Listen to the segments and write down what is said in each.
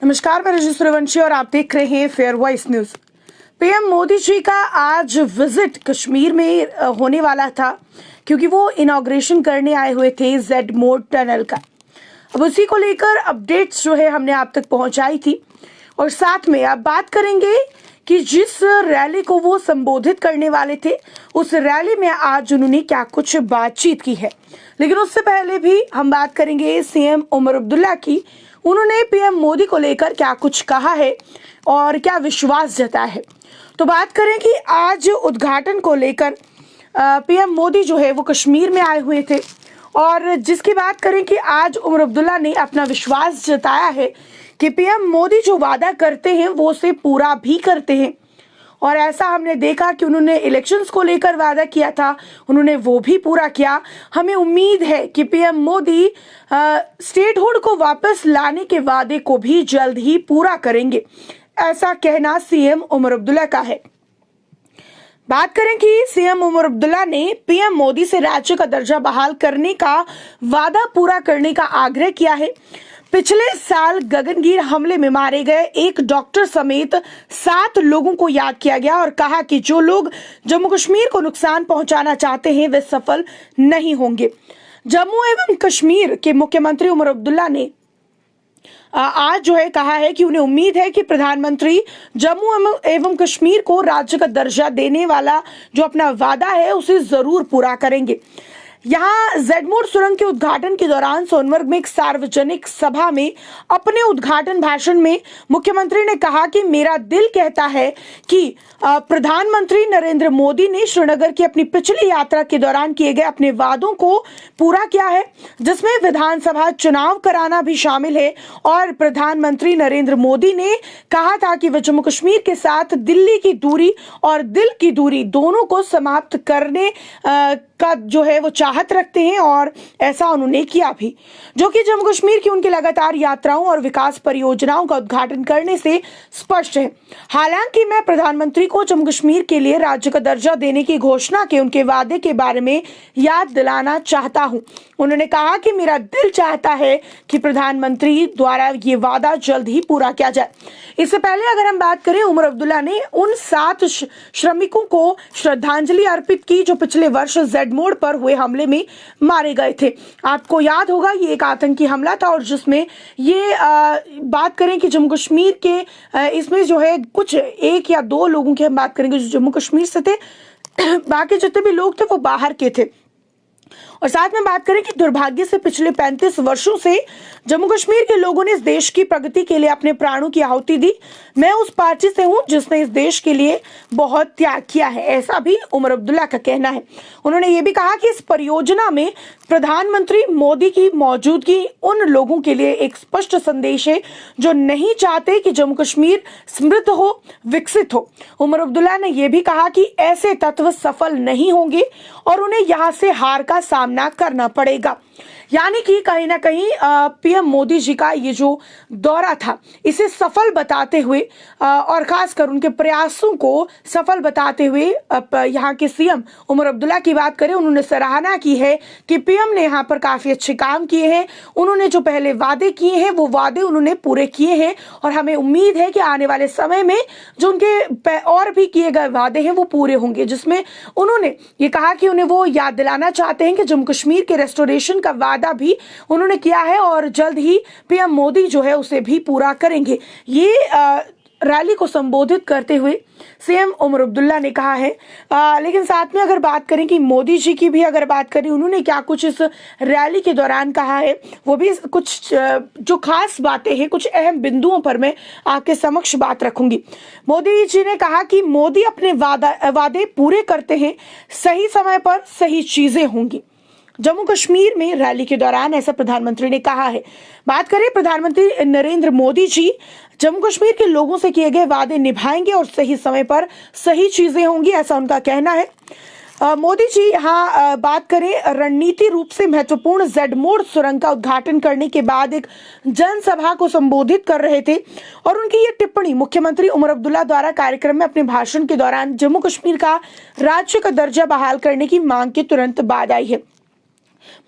नमस्कार, मैं रजनी सूर्यवंशी और आप देख रहे हैं fair voice news. PM Modi ji का आज विजिट कश्मीर में होने वाला था, क्योंकि वो इनॉग्रेशन करने आए हुए थे जेड मोड टनल का। अब उसी को लेकर अपडेट्स जो है हमने आप तक पहुंचाई थी, और साथ में आप बात करेंगे कि जिस रैली को वो संबोधित करने वाले थे, उस रैली में आज उन्होंने क्या कुछ बातचीत की है। लेकिन उससे पहले भी हम बात करेंगे सीएम उमर अब्दुल्ला की। उन्होंने पीएम मोदी को लेकर क्या कुछ कहा है और क्या विश्वास जताया है। तो बात करें कि आज उद्घाटन को लेकर पीएम मोदी जो है वो कश्मीर में आए हुए थे, और जिसकी बात करें कि आज उमर अब्दुल्ला ने अपना विश्वास जताया है कि पीएम मोदी जो वादा करते हैं वो उसे पूरा भी करते हैं। और ऐसा हमने देखा कि उन्होंने इलेक्शंस को लेकर वादा किया था, उन्होंने वो भी पूरा किया। हमें उम्मीद है कि पीएम मोदी स्टेटहुड को वापस लाने के वादे को भी जल्द ही पूरा करेंगे, ऐसा कहना सीएम उमर अब्दुल्ला का है। बात करें कि सीएम उमर अब्दुल्ला ने पीएम मोदी से राज्य का दर्जा बहाल करने का वादा पूरा करने का आग्रह किया है। पिछले साल गगनगीर हमले में मारे गए एक डॉक्टर समेत 7 लोगों को याद किया गया और कहा कि जो लोग जम्मू कश्मीर को नुकसान पहुंचाना चाहते हैं वे सफल नहीं होंगे। जम्मू एवं कश्मीर के मुख्यमंत्री उमर अब्दुल्ला ने आज जो है कहा है कि उन्हें उम्मीद है कि प्रधानमंत्री जम्मू एवं कश्मीर को राज्य का दर्जा देने वाला जो अपना वादा है उसे जरूर पूरा करेंगे। यहाँ जेड मोड सुरंग के उद्घाटन के दौरान सोनमर्ग में एक सार्वजनिक सभा में अपने उद्घाटन भाषण में मुख्यमंत्री ने कहा कि मेरा दिल कहता है कि प्रधानमंत्री नरेंद्र मोदी ने श्रीनगर की अपनी पिछली यात्रा के दौरान किए गए अपने वादों को पूरा किया है, जिसमें विधानसभा चुनाव कराना भी शामिल है। और प्रधानमंत्री नरेंद्र मोदी ने कहा था कि वे जम्मू कश्मीर के साथ दिल्ली की दूरी और दिल की दूरी दोनों को समाप्त करने का जो है वो चाहत रखते हैं, और ऐसा उन्होंने किया भी, जो कि जम्मू कश्मीर की उनकी लगातार यात्राओं और विकास परियोजनाओं का उद्घाटन करने से स्पष्ट है। हालांकि मैं प्रधानमंत्री को जम्मू कश्मीर के लिए राज्य का दर्जा देने की घोषणा के उनके वादे के बारे में याद दिलाना चाहता हूं। उन्होंने कहा कि मेरा दिल चाहता है कि प्रधानमंत्री द्वारा ये वादा जल्द ही पूरा किया जाए। इससे पहले अगर हम बात करें, उमर अब्दुल्ला ने उन 7 श्रमिकों को श्रद्धांजलि अर्पित की जो पिछले वर्ष जेड मोड पर हुए हमले में मारे गए थे। आपको याद होगा ये एक आतंकी हमला था, और जिसमें ये बात करें कि जम्मू कश्मीर के इसमें जो है कुछ 1 या 2 लोगों की हम बात करेंगे जो जम्मू कश्मीर से थे, बाकी जितने भी लोग थे वो बाहर के थे। और साथ में बात करें कि दुर्भाग्य से पिछले 35 वर्षों से जम्मू कश्मीर के लोगों ने इस देश की प्रगति के लिए अपने प्राणों की आहुति दी। मैं उस पार्टी से हूं जिसने इस देश के लिए बहुत त्याग किया है, ऐसा भी उमर अब्दुल्ला का कहना है। उन्होंने ये भी कहा कि इस परियोजना में प्रधानमंत्री मोदी की मौजूदगी उन लोगों के लिए एक स्पष्ट संदेश है जो नहीं चाहते कि जम्मू कश्मीर समृद्ध हो, विकसित हो। उमर अब्दुल्ला ने यह भी कहा कि ऐसे तत्व सफल नहीं होंगे और उन्हें यहां से हार का सामना करना पड़ेगा। यानी कि कहीं ना कहीं पीएम मोदी जी का ये जो दौरा था इसे सफल बताते हुए और खासकर उनके प्रयासों को सफल बताते हुए यहाँ के सीएम उमर अब्दुल्ला की बात करें, उन्होंने सराहना की है कि पीएम ने यहाँ पर काफी अच्छे काम किए हैं। उन्होंने जो पहले वादे किए हैं वो वादे उन्होंने पूरे किए हैं, और हमें उम्मीद है कि आने वाले समय में जो उनके और भी किए गए वादे हैं वो पूरे होंगे। जिसमें उन्होंने ये कहा कि उन्हें वो याद दिलाना चाहते हैं कि जम्मू कश्मीर के रेस्टोरेशन का वादा भी उन्होंने किया है और जल्द ही पीएम मोदी जो है उसे भी पूरा करेंगे। ये रैली को संबोधित करते हुए सीएम उमर अब्दुल्ला ने कहा है। लेकिन साथ में अगर बात करें कि मोदी जी की भी अगर बात करें, उन्होंने क्या कुछ इस रैली के दौरान कहा है, वो भी कुछ जो खास बातें हैं, कुछ अहम बिंदुओं पर मैं आपके समक्ष बात रखूंगी। मोदी जी ने कहा कि मोदी अपने वादे पूरे करते हैं, सही समय पर सही चीजें होंगी। जम्मू कश्मीर में रैली के दौरान ऐसा प्रधानमंत्री ने कहा है। बात करें, प्रधानमंत्री नरेंद्र मोदी जी जम्मू कश्मीर के लोगों से किए गए वादे निभाएंगे और सही समय पर सही चीजें होंगी, ऐसा उनका कहना है। मोदी जी यहाँ बात करें, रणनीति रूप से महत्वपूर्ण जेड मोड सुरंग का उद्घाटन करने के बाद एक जनसभा को संबोधित कर रहे थे, और उनकी ये टिप्पणी मुख्यमंत्री उमर अब्दुल्ला द्वारा कार्यक्रम में अपने भाषण के दौरान जम्मू कश्मीर का राज्य का दर्जा बहाल करने की मांग के तुरंत बाद आई है।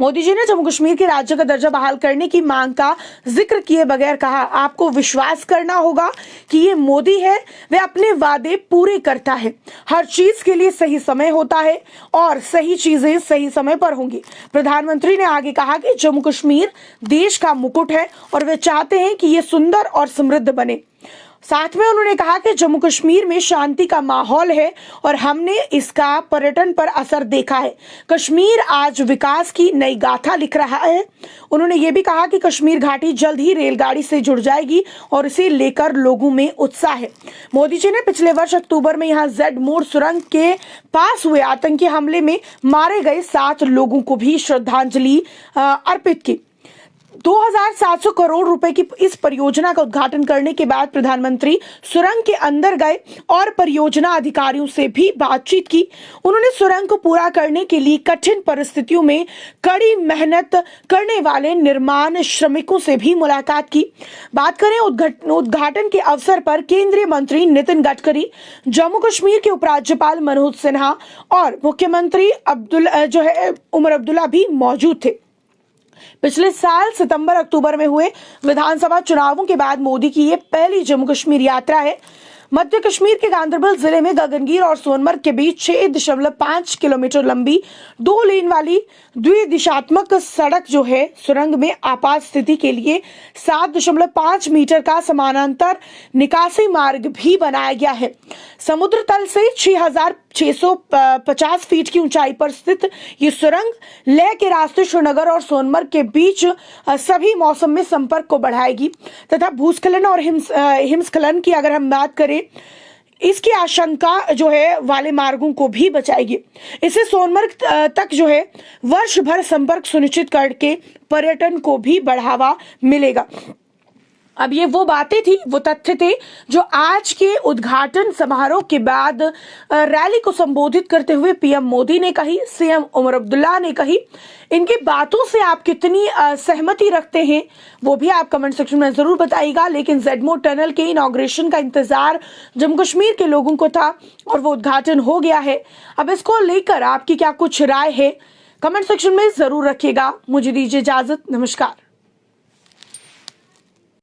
मोदी जी ने जम्मू कश्मीर के राज्य का दर्जा बहाल करने की मांग का जिक्र किए बगैर कहा, आपको विश्वास करना होगा कि ये मोदी है, वे अपने वादे पूरे करता है। हर चीज के लिए सही समय होता है और सही चीजें सही समय पर होंगी। प्रधानमंत्री ने आगे कहा कि जम्मू कश्मीर देश का मुकुट है और वे चाहते हैं कि ये सुंदर और समृद्ध बने। साथ में उन्होंने कहा कि जम्मू कश्मीर में शांति का माहौल है और हमने इसका पर्यटन पर असर देखा है। कश्मीर आज विकास की नई गाथा लिख रहा है। उन्होंने ये भी कहा कि कश्मीर घाटी जल्द ही रेलगाड़ी से जुड़ जाएगी और इसे लेकर लोगों में उत्साह है। मोदी जी ने पिछले वर्ष अक्टूबर में यहां जेड मोड़ सुरंग के पास हुए आतंकी हमले में मारे गए 7 लोगों को भी श्रद्धांजलि अर्पित की। 2700 करोड़ रुपए की इस परियोजना का उद्घाटन करने के बाद प्रधानमंत्री सुरंग के अंदर गए और परियोजना अधिकारियों से भी बातचीत की। उन्होंने सुरंग को पूरा करने के लिए कठिन परिस्थितियों में कड़ी मेहनत करने वाले निर्माण श्रमिकों से भी मुलाकात की। बात करें उद्घाटन के अवसर पर केंद्रीय मंत्री नितिन गडकरी, जम्मू कश्मीर के उपराज्यपाल मनोज सिन्हा और मुख्यमंत्री उमर अब्दुल्ला भी मौजूद थे। पिछले साल सितंबर अक्टूबर में हुए विधानसभा चुनावों के बाद मोदी की ये पहली जम्मू कश्मीर यात्रा है। मध्य कश्मीर के गांदरबल जिले में गगनगीर और सोनमर्ग के बीच 6.5 किलोमीटर लंबी 2 लेन वाली द्विदिशात्मक सड़क जो है सुरंग में आपात स्थिति के लिए 7.5 मीटर का समानांतर निकासी मार्ग भी बनाया गया है। समुद्र तल से 6,650 फीट की ऊंचाई पर स्थित ये सुरंग लेह के रास्ते श्रीनगर और सोनमर्ग के बीच सभी मौसम में संपर्क को बढ़ाएगी तथा भूस्खलन और हिमस्खलन की अगर हम बात करें इसकी आशंका जो है वाले मार्गों को भी बचाएगी। इससे सोनमर्ग तक जो है वर्ष भर संपर्क सुनिश्चित करके पर्यटन को भी बढ़ावा मिलेगा। अब ये वो बातें थी, वो तथ्य थे जो आज के उद्घाटन समारोह के बाद रैली को संबोधित करते हुए पीएम मोदी ने कही, सीएम उमर अब्दुल्ला ने कही। इनकी बातों से आप कितनी सहमति रखते हैं वो भी आप कमेंट सेक्शन में जरूर बताइएगा। लेकिन जेड मोड़ टनल के इनॉग्रेशन का इंतजार जम्मू कश्मीर के लोगों को था और वो उद्घाटन हो गया है। अब इसको लेकर आपकी क्या कुछ राय है कमेंट सेक्शन में जरूर रखिएगा। मुझे दीजिए इजाजत, नमस्कार।